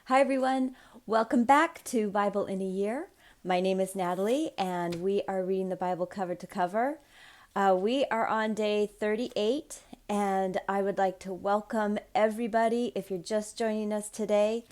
Hi, everyone. Welcome back to Bible in a Year. My name is Natalie, and we are reading the Bible cover to cover. We are on day 38, and I would like to welcome everybody. If you're just joining us today,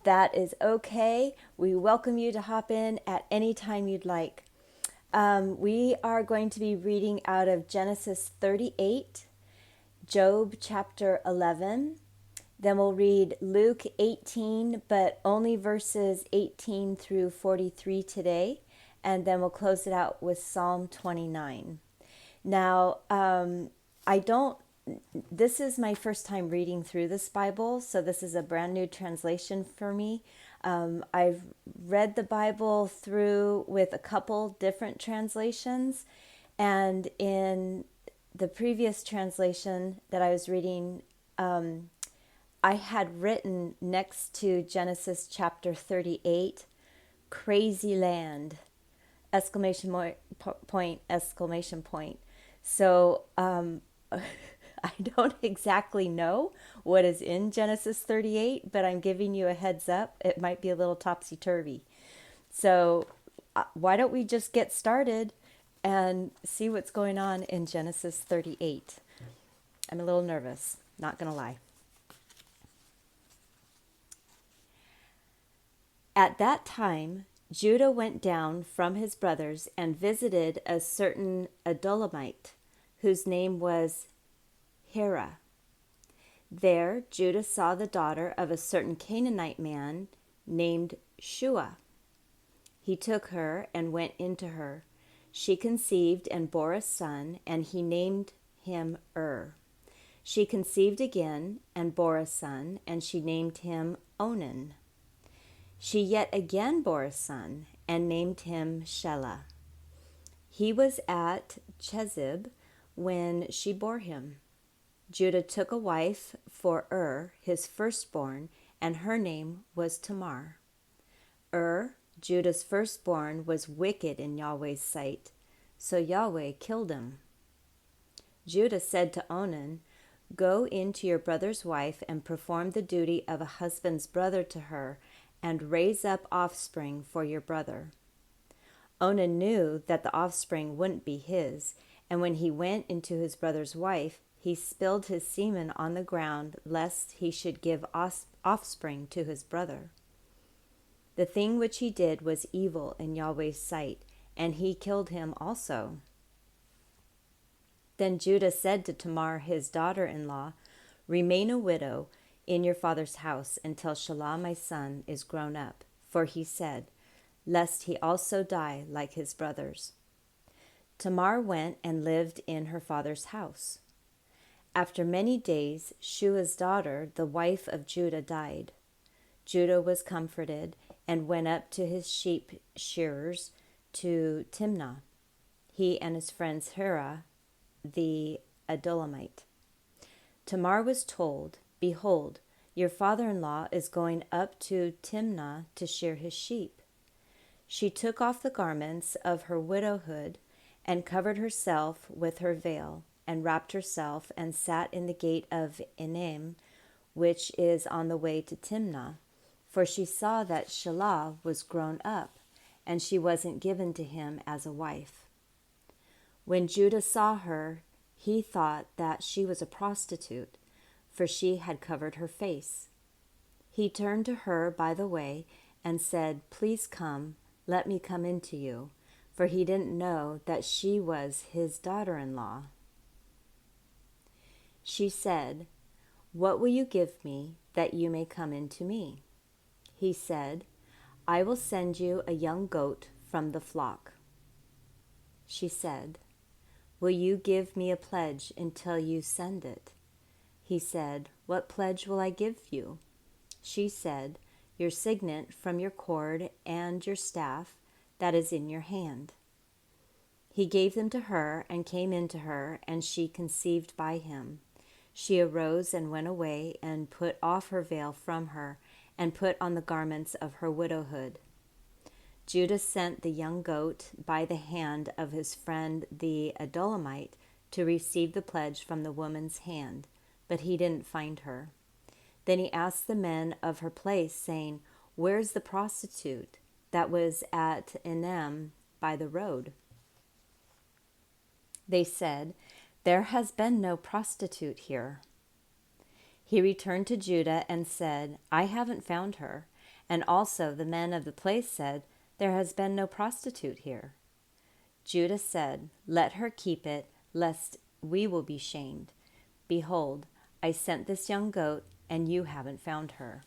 that is okay. We welcome you to hop in at any time you'd like. We are going to be reading out of Genesis 38, Job chapter 11. Then we'll read Luke 18, but only verses 18 through 43 today. And then we'll close it out with Psalm 29. Now, this is my first time reading through this Bible, so this is a brand new translation for me. I've read the Bible through with a couple different translations, and in the previous translation that I was reading, I had written next to Genesis chapter 38, CrazyLand, exclamation point, exclamation point. So I don't exactly know what is in Genesis 38, but I'm giving you a heads up. It might be a little topsy-turvy. So why don't we just get started and see what's going on in Genesis 38. I'm a little nervous, not going to lie. At that time, Judah went down from his brothers and visited a certain Adulamite, whose name was Hira. There, Judah saw the daughter of a certain Canaanite man named Shua. He took her and went into her. She conceived and bore a son, and he named him She conceived again and bore a son, and she named him Onan. She yet again bore a son, and named him Shelah. He was at Chezib when she bore him. Judah took a wife for his firstborn, and her name was Tamar. Judah's firstborn, was wicked in Yahweh's sight, so Yahweh killed him. Judah said to Onan, "Go in to your brother's wife and perform the duty of a husband's brother to her, and raise up offspring for your brother." Onan knew that the offspring wouldn't be his, and when he went into his brother's wife, he spilled his semen on the ground, lest he should give offspring to his brother. The thing which he did was evil in Yahweh's sight, and he killed him also. Then Judah said to Tamar his daughter-in-law, "Remain a widow in your father's house until Shelah my son is grown up," for he said, "Lest he also die like his brothers." Tamar went and lived in her father's house. After many days, Shua's daughter, the wife of Judah, died. Judah was comforted and went up to his sheep shearers to Timnah, he and his friends Hira, the Adulamite. Tamar was told, "Behold, your father-in-law is going up to Timnah to shear his sheep." She took off the garments of her widowhood and covered herself with her veil, and wrapped herself and sat in the gate of Enem, which is on the way to Timnah, for she saw that Shelah was grown up, and she wasn't given to him as a wife. When Judah saw her, he thought that she was a prostitute, for she had covered her face. He turned to her by the way and said, "Please come, let me come in to you," for he didn't know that she was his daughter-in-law. She said, "What will you give me that you may come in to me?" He said, "I will send you a young goat from the flock." She said, "Will you give me a pledge until you send it?" He said, "What pledge will I give you?" She said, "Your signet from your cord and your staff that is in your hand." He gave them to her and came in to her, and she conceived by him. She arose and went away and put off her veil from her and put on the garments of her widowhood. Judah sent the young goat by the hand of his friend the Adulamite to receive the pledge from the woman's hand, but he didn't find her. Then he asked the men of her place, saying, "Where's the prostitute that was at Enem by the road?" They said, "There has been no prostitute here." He returned to Judah and said, "I haven't found her." And also the men of the place said, "There has been no prostitute here." Judah said, "Let her keep it, lest we will be shamed. Behold, I sent this young goat, and you haven't found her."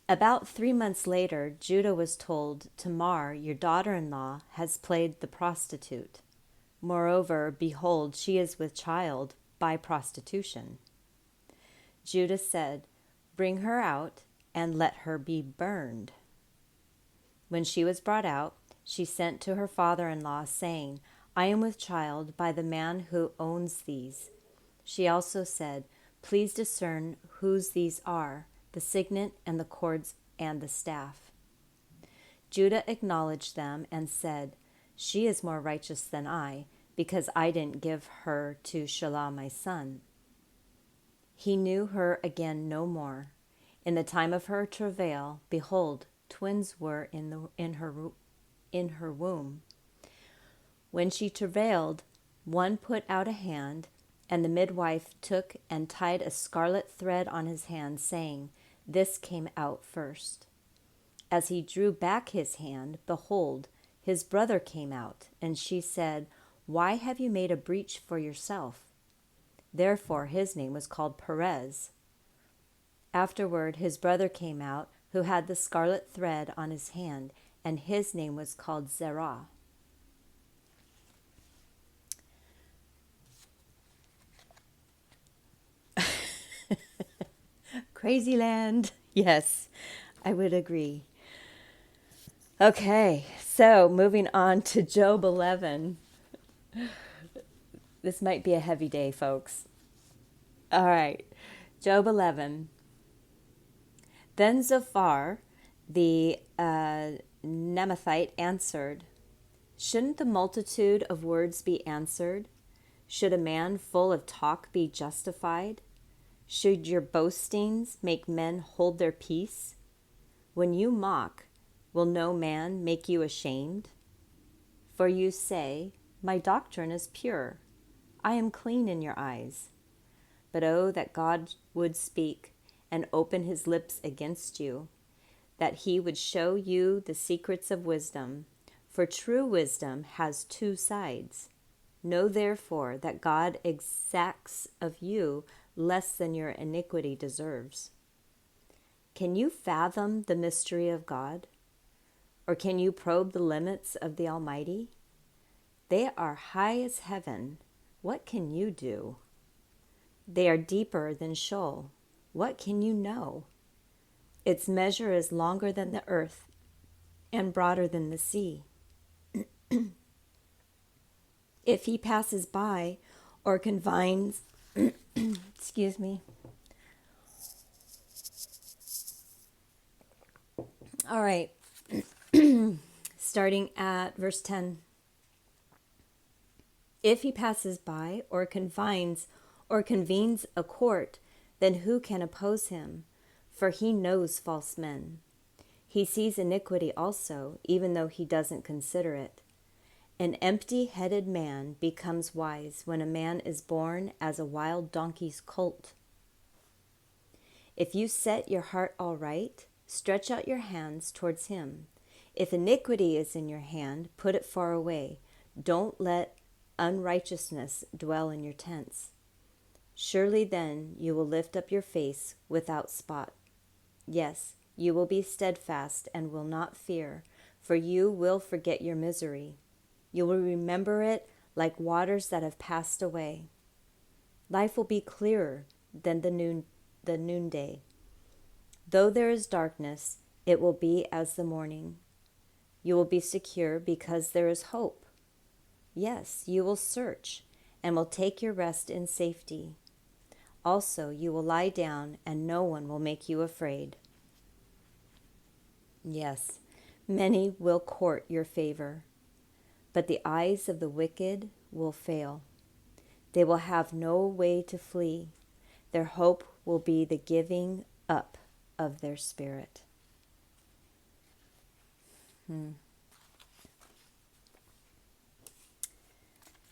About 3 months later, Judah was told, "Tamar, your daughter-in-law, has played the prostitute. Moreover, behold, she is with child by prostitution." Judah said, "Bring her out, and let her be burned." When she was brought out, she sent to her father-in-law, saying, "I am with child by the man who owns these." She also said, "Please discern whose these are, the signet and the cords and the staff." Judah acknowledged them and said, "She is more righteous than I, because I didn't give her to Shelah my son." He knew her again no more. In the time of her travail, behold, twins were in her womb. When she travailed, one put out a hand, and the midwife took and tied a scarlet thread on his hand, saying, "This came out first." As he drew back his hand, behold, his brother came out, and she said, "Why have you made a breach for yourself?" Therefore his name was called Perez. Afterward his brother came out, who had the scarlet thread on his hand, and his name was called Zerah. CrazyLand. Yes, I would agree. Okay, so moving on to Job 11. This might be a heavy day, folks. All right, Job 11. Then Zophar, the Nemathite, answered, "Shouldn't the multitude of words be answered? Should a man full of talk be justified? Should your boastings make men hold their peace? When you mock, will no man make you ashamed? For you say, 'My doctrine is pure. I am clean in your eyes.' But oh, that God would speak and open his lips against you, that he would show you the secrets of wisdom. For true wisdom has two sides. Know therefore that God exacts of you less than your iniquity deserves. Can you fathom the mystery of God? Or can you probe the limits of the Almighty? They are high as heaven. What can you do? They are deeper than Sheol. What can you know? Its measure is longer than the earth and broader than the sea. If he passes by or confines, excuse me. All right, starting at verse 10. If he passes by or confines or convenes a court, then who can oppose him? For he knows false men. He sees iniquity also, even though he doesn't consider it. An empty-headed man becomes wise when a man is born as a wild donkey's colt. If you set your heart aright, stretch out your hands towards him. If iniquity is in your hand, put it far away. Don't let unrighteousness dwell in your tents. Surely then you will lift up your face without spot. Yes, you will be steadfast and will not fear, for you will forget your misery. You will remember it like waters that have passed away. Life will be clearer than the noonday. Though there is darkness, it will be as the morning. You will be secure because there is hope. Yes, you will search and will take your rest in safety. Also, you will lie down and no one will make you afraid. Yes, many will court your favor, but the eyes of the wicked will fail. They will have no way to flee. Their hope will be the giving up of their spirit.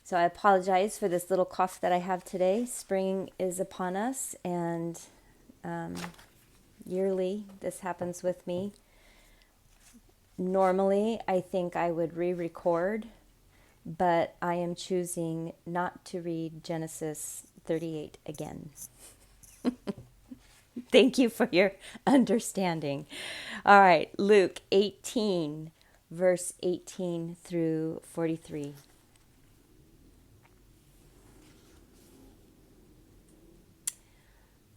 So I apologize for this little cough that I have today. Spring is upon us, and yearly this happens with me. Normally, I think I would re-record, but I am choosing not to read Genesis 38 again. Thank you for your understanding. All right, Luke 18, verse 18 through 43.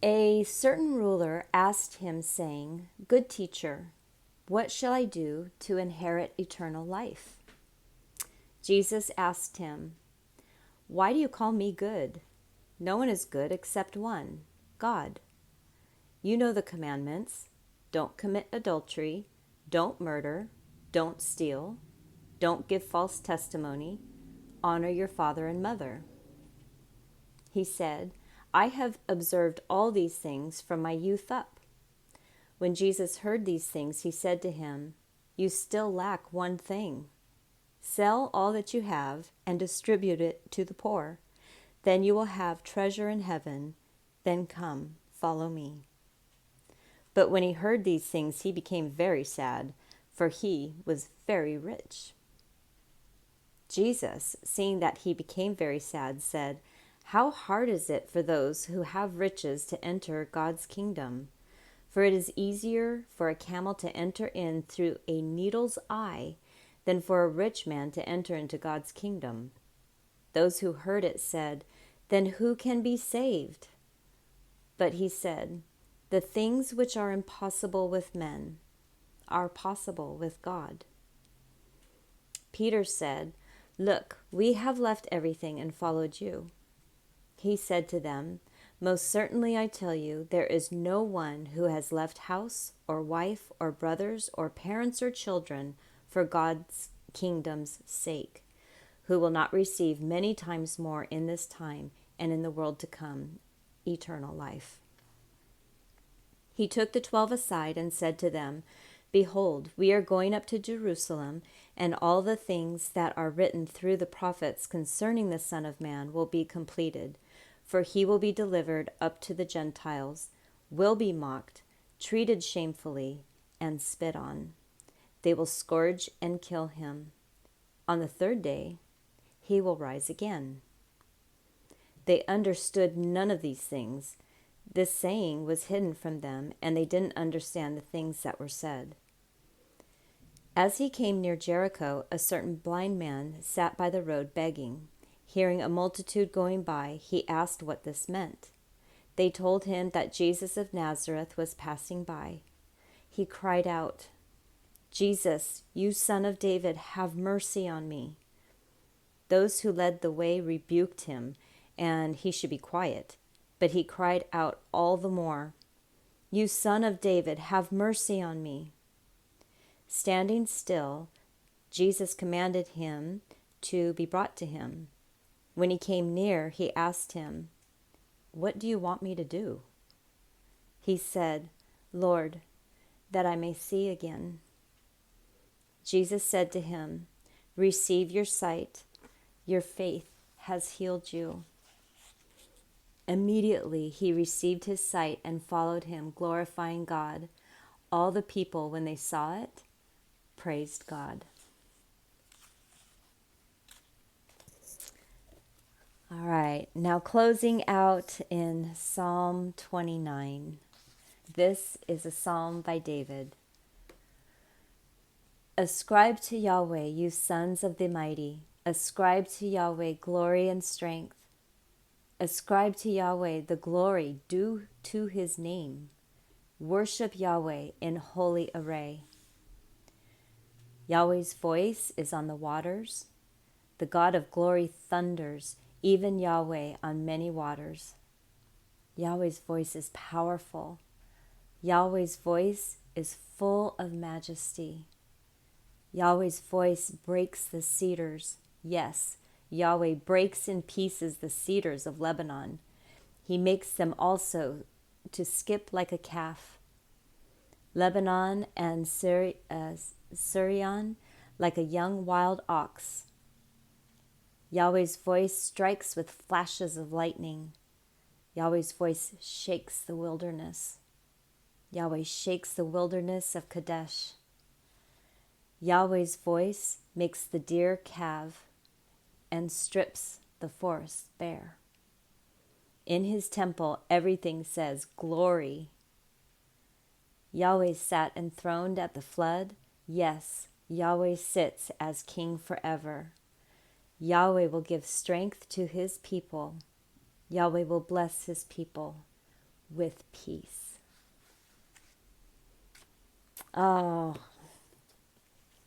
A certain ruler asked him, saying, "Good teacher, what shall I do to inherit eternal life?" Jesus asked him, "Why do you call me good? No one is good except one, God. You know the commandments. Don't commit adultery. Don't murder. Don't steal. Don't give false testimony. Honor your father and mother." He said, "I have observed all these things from my youth up." When Jesus heard these things, he said to him, "You still lack one thing. Sell all that you have and distribute it to the poor. Then you will have treasure in heaven. Then come, follow me." But when he heard these things, he became very sad, for he was very rich. Jesus, seeing that he became very sad, said, "How hard is it for those who have riches to enter God's kingdom? For it is easier for a camel to enter in through a needle's eye than for a rich man to enter into God's kingdom." Those who heard it said, "Then who can be saved?" But he said, "The things which are impossible with men are possible with God." Peter said, "Look, we have left everything and followed you." He said to them, "Most certainly I tell you, there is no one who has left house or wife or brothers or parents or children for God's kingdom's sake, who will not receive many times more in this time and in the world to come eternal life." He took the 12 aside and said to them, "Behold, we are going up to Jerusalem, and all the things that are written through the prophets concerning the Son of Man will be completed. For he will be delivered up to the Gentiles, will be mocked, treated shamefully, and spit on. They will scourge and kill him. On the third day, he will rise again." They understood none of these things. This saying was hidden from them, and they didn't understand the things that were said. As he came near Jericho, a certain blind man sat by the road begging. Hearing a multitude going by, he asked what this meant. They told him that Jesus of Nazareth was passing by. He cried out, "Jesus, you Son of David, have mercy on me." Those who led the way rebuked him, and he should be quiet. But he cried out all the more, "You Son of David, have mercy on me." Standing still, Jesus commanded him to be brought to him. When he came near, he asked him, "What do you want me to do?" He said, "Lord, that I may see again." Jesus said to him, "Receive your sight. Your faith has healed you." Immediately he received his sight and followed him, glorifying God. All the people, when they saw it, praised God. All right, now closing out in Psalm 29. This is a psalm by David. Ascribe to Yahweh, you sons of the mighty. Ascribe to Yahweh glory and strength. Ascribe to Yahweh the glory due to his name. Worship Yahweh in holy array. Yahweh's voice is on the waters. The God of glory thunders, even Yahweh on many waters. Yahweh's voice is powerful. Yahweh's voice is full of majesty. Yahweh's voice breaks the cedars. Yes, Yahweh breaks in pieces the cedars of Lebanon. He makes them also to skip like a calf. Lebanon and Sirion like a young wild ox. Yahweh's voice strikes with flashes of lightning. Yahweh's voice shakes the wilderness. Yahweh shakes the wilderness of Kadesh. Yahweh's voice makes the deer calve and strips the forest bare. In his temple, everything says glory. Yahweh sat enthroned at the flood. Yes, Yahweh sits as king forever. Yahweh will give strength to his people. Yahweh will bless his people with peace. Oh,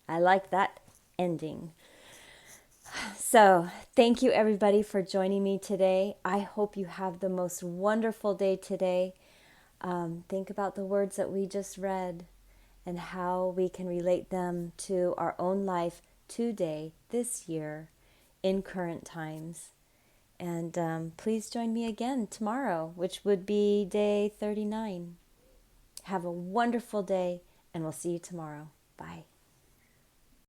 I like that ending. So, thank you everybody for joining me today. I hope you have the most wonderful day today. Think about the words that we just read and how we can relate them to our own life today, this year, in current times. And please join me again tomorrow, which would be day 39. Have a wonderful day, and we'll see you tomorrow. Bye.